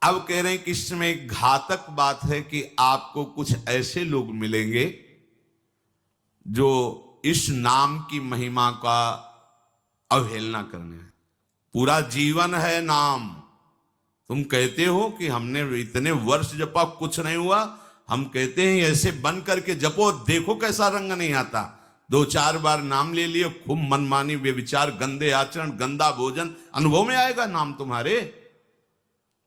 अब कह रहे हैं कि इसमें एक घातक बात है कि आपको कुछ ऐसे लोग मिलेंगे जो इस नाम की महिमा का अवहेलना करने हैं। पूरा जीवन है नाम। तुम कहते हो कि हमने इतने वर्ष जपा, कुछ नहीं हुआ। हम कहते हैं ऐसे बन करके जपो, देखो कैसा रंग नहीं आता। 2-4 बार नाम ले लिए, खूब मनमानी, व्यभिचार, गंदे आचरण, गंदा भोजन, अनुभव में आएगा नाम तुम्हारे।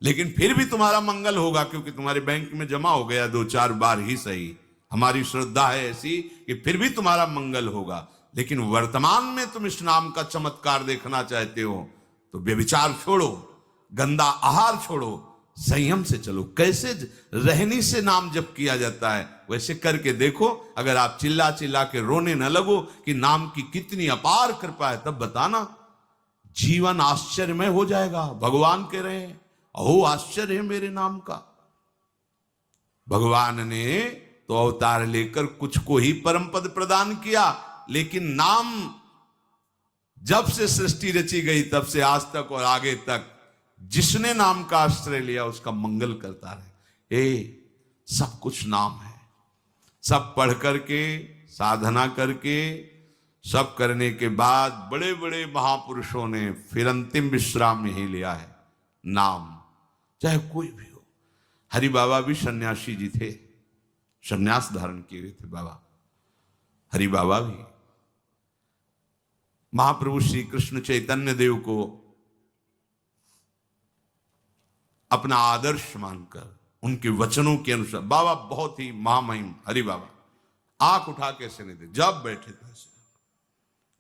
लेकिन फिर भी तुम्हारा मंगल होगा, क्योंकि तुम्हारे बैंक में जमा हो गया 2-4 बार ही सही। हमारी श्रद्धा है ऐसी कि फिर भी तुम्हारा मंगल होगा। लेकिन वर्तमान में तुम इस नाम का चमत्कार देखना चाहते हो तो व्यभिचार छोड़ो, गंदा आहार छोड़ो, संयम से चलो। कैसे रहनी से नाम जप किया जाता है वैसे करके देखो। अगर आप चिल्ला चिल्ला के रोने न लगो कि नाम की कितनी अपार कृपा है, तब बताना, जीवन आश्चर्यमय हो जाएगा। भगवान कह रहे हैं, अहो आश्चर्य है मेरे नाम का। भगवान ने तो अवतार लेकर कुछ को ही परम पद प्रदान किया, लेकिन नाम जब से सृष्टि रची गई तब से आज तक और आगे तक जिसने नाम का आश्रय लिया उसका मंगल करता रहे। सब कुछ नाम है। सब पढ़ करके, साधना करके, सब करने के बाद बड़े बड़े महापुरुषों ने फिर अंतिम विश्राम यही लिया है, नाम। चाहे कोई भी हो। हरि बाबा भी सन्यासी जी थे, सन्यास धारण किए हुए थे बाबा। हरि बाबा भी महाप्रभु श्री कृष्ण चैतन्य देव को अपना आदर्श मानकर उनके वचनों के अनुसार, बाबा बहुत ही महामहिम हरि बाबा, आंख उठा के ऐसे नहीं थे, जब बैठे थे ऐसे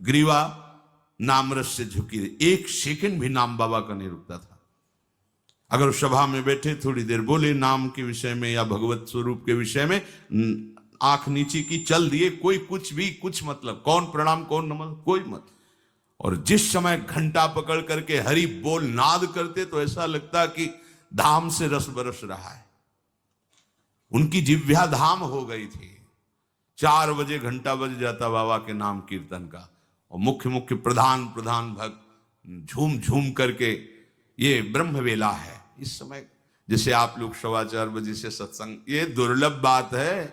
ग्रीवा नामरस से झुकी रही। 1 सेकंड भी नाम बाबा का नहीं रुकता था। अगर सभा में बैठे थोड़ी देर बोले नाम के विषय में या भगवत स्वरूप के विषय में, आंख नीचे की, चल दिए, कोई कुछ भी, कुछ मतलब, कौन प्रणाम कौन नमन, कोई मत। और जिस समय घंटा पकड़ करके हरि बोल नाद करते तो ऐसा लगता कि धाम से रस बरस रहा है। उनकी जिह्वा धाम हो गई थी। 4 बजे घंटा बज जाता बाबा के नाम कीर्तन का, और मुख्य मुख्य प्रधान भक्त झूम झूम करके, ये ब्रह्म वेला है इस समय। जैसे आप लोग 4:15 बजे से सत्संग, ये दुर्लभ बात है।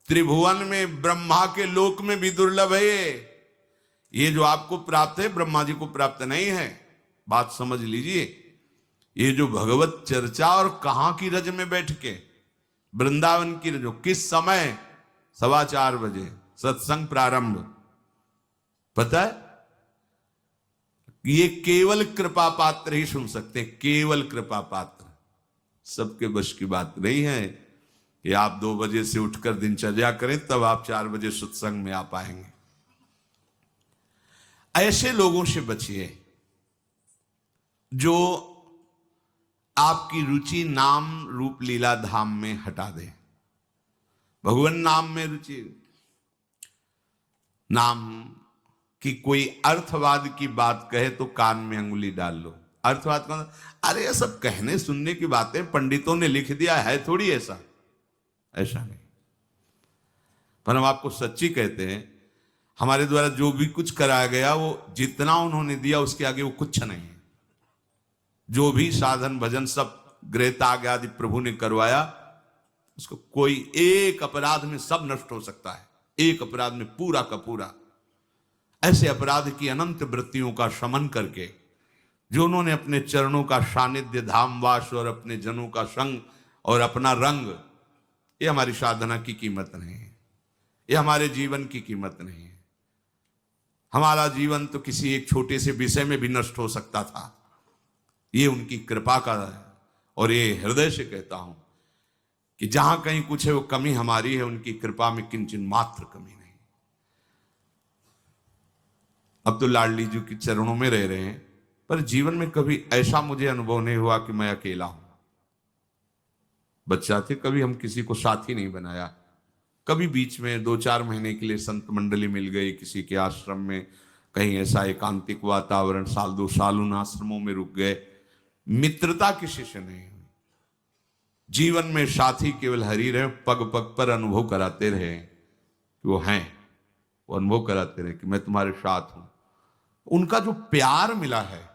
त्रिभुवन में, ब्रह्मा के लोक में भी दुर्लभ है ये जो आपको प्राप्त है, ब्रह्मा जी को प्राप्त नहीं है। बात समझ लीजिए। ये जो भगवत चर्चा, और कहां की रज में बैठ के, वृंदावन की रज, किस समय, 4:15 बजे सत्संग प्रारंभ। पता है, ये केवल कृपा पात्र ही सुन सकते हैं, केवल कृपा पात्र। सबके बश की बात नहीं है कि आप 2 बजे से उठकर दिनचर्या करें तब आप 4 बजे सत्संग में आ पाएंगे। ऐसे लोगों से बचिए जो आपकी रुचि नाम रूप लीला धाम में हटा दे। भगवान नाम में रुचि, नाम कि कोई अर्थवाद की बात कहे तो कान में अंगुली डाल लो। अर्थवाद का, अरे ये सब कहने सुनने की बातें, पंडितों ने लिख दिया है, थोड़ी ऐसा नहीं। पर हम आपको सच्ची कहते हैं, हमारे द्वारा जो भी कुछ कराया गया वो जितना उन्होंने दिया उसके आगे वो कुछ नहीं है। जो भी साधन भजन सब गृहत्याग आदि प्रभु ने करवाया, उसको कोई एक अपराध में सब नष्ट हो सकता है, एक अपराध में पूरा का पूरा। ऐसे अपराध की अनंत वृत्तियों का शमन करके जो उन्होंने अपने चरणों का सानिध्य, धामवास और अपने जनों का संग और अपना रंग, ये हमारी साधना की कीमत नहीं है, ये हमारे जीवन की कीमत नहीं है। हमारा जीवन तो किसी एक छोटे से विषय में भी नष्ट हो सकता था। ये उनकी कृपा का है, और ये हृदय से कहता हूं कि जहां कहीं कुछ है वो कमी हमारी है, उनकी कृपा में किंचन मात्र कमी नहीं। अब तो लाडली जी के चरणों में रह रहे हैं, पर जीवन में कभी ऐसा मुझे अनुभव नहीं हुआ कि मैं अकेला हूं। बच्चा थे, कभी हम किसी को साथी नहीं बनाया। कभी बीच में 2-4 महीने के लिए संत मंडली मिल गई किसी के आश्रम में, कहीं ऐसा एकांतिक वातावरण, 1-2 साल उन आश्रमों में रुक गए। मित्रता किसी से नहीं हुई। जीवन में साथी केवल हरि रहे, पग पग पर अनुभव कराते रहे कि वो हैं, वो अनुभव कराते रहे कि मैं तुम्हारे साथ हूं। उनका जो प्यार मिला है,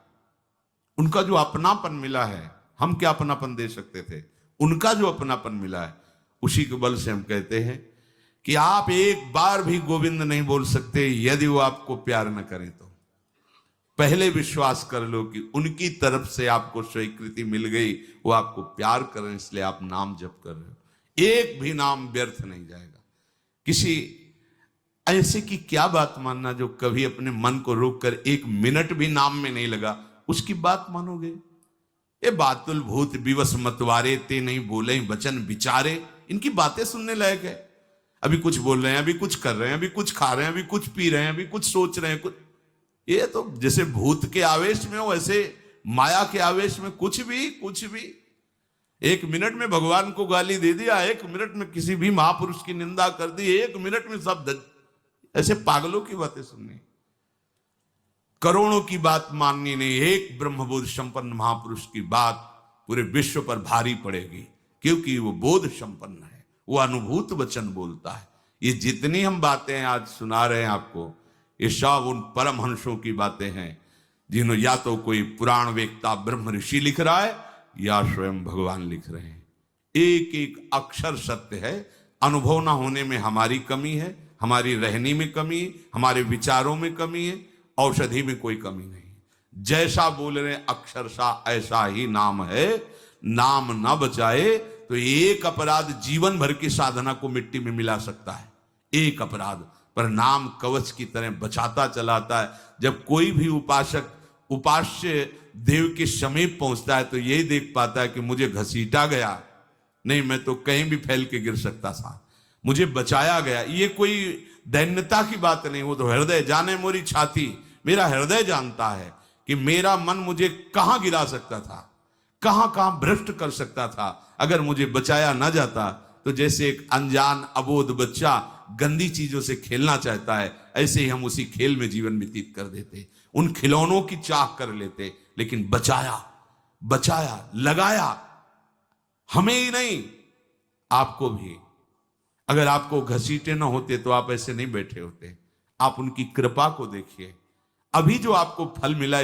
उनका जो अपनापन मिला है, हम क्या अपनापन दे सकते थे? उनका जो अपनापन मिला है उसी के बल से हम कहते हैं कि आप एक बार भी गोविंद नहीं बोल सकते यदि वो आपको प्यार न करें तो। पहले विश्वास कर लो कि उनकी तरफ से आपको स्वीकृति मिल गई, वो आपको प्यार करें इसलिए आप नाम जप कर रहे हो। एक भी नाम व्यर्थ नहीं जाएगा। किसी ऐसे की क्या बात मानना जो कभी अपने मन को रोककर एक मिनट भी नाम में नहीं लगा, उसकी बात मानोगे? ये बातुल भूत विवश मतवारे ते नहीं बोले वचन विचारे, इनकी बातें सुनने लायक है। अभी कुछ बोल रहे हैं, अभी कुछ कर रहे हैं, अभी कुछ खा रहे हैं, अभी कुछ पी रहे हैं, अभी कुछ सोच रहे हैं, कुछ। ये तो जैसे भूत के आवेश में हो वैसे माया के आवेश में कुछ भी। एक मिनट में भगवान को गाली दे दिया, एक मिनट में किसी भी महापुरुष की निंदा कर दी, एक मिनट में सब ऐसे पागलों की बातें सुननी, करोड़ों की बात माननी नहीं। एक ब्रह्मबोध संपन्न महापुरुष की बात पूरे विश्व पर भारी पड़ेगी, क्योंकि वो बोध संपन्न है, वो अनुभूत वचन बोलता है। ये जितनी हम बातें आज सुना रहे हैं आपको, ये सब उन परमहंसों की बातें हैं जिन्हों या तो कोई पुराण वेत्ता ब्रह्म ऋषि लिख रहा है या स्वयं भगवान लिख रहे हैं। एक एक अक्षर सत्य है। अनुभव ना होने में हमारी कमी है, हमारी रहनी में कमी है, हमारे विचारों में कमी है, औषधि में कोई कमी नहीं। जैसा बोल रहे अक्षरशा ऐसा ही नाम है। नाम ना बचाए तो एक अपराध जीवन भर की साधना को मिट्टी में मिला सकता है, एक अपराध। पर नाम कवच की तरह बचाता चलाता है। जब कोई भी उपासक उपास्य देव के समीप पहुंचता है तो यही देख पाता है कि मुझे घसीटा गया नहीं, मैं तो कहीं भी फैल के गिर सकता था, मुझे बचाया गया। ये कोई दैन्यता की बात नहीं, वो तो हृदय जाने मोरी छाती। मेरा हृदय जानता है कि मेरा मन मुझे कहां गिरा सकता था, कहां कहां भ्रष्ट कर सकता था। अगर मुझे बचाया ना जाता तो जैसे एक अनजान अबोध बच्चा गंदी चीजों से खेलना चाहता है, ऐसे ही हम उसी खेल में जीवन व्यतीत कर देते, उन खिलौनों की चाह कर लेते। लेकिन बचाया लगाया, हमें ही नहीं आपको भी। अगर आपको घसीटे ना होते तो आप ऐसे नहीं बैठे होते। आप उनकी कृपा को देखिए। अभी जो आपको फल मिला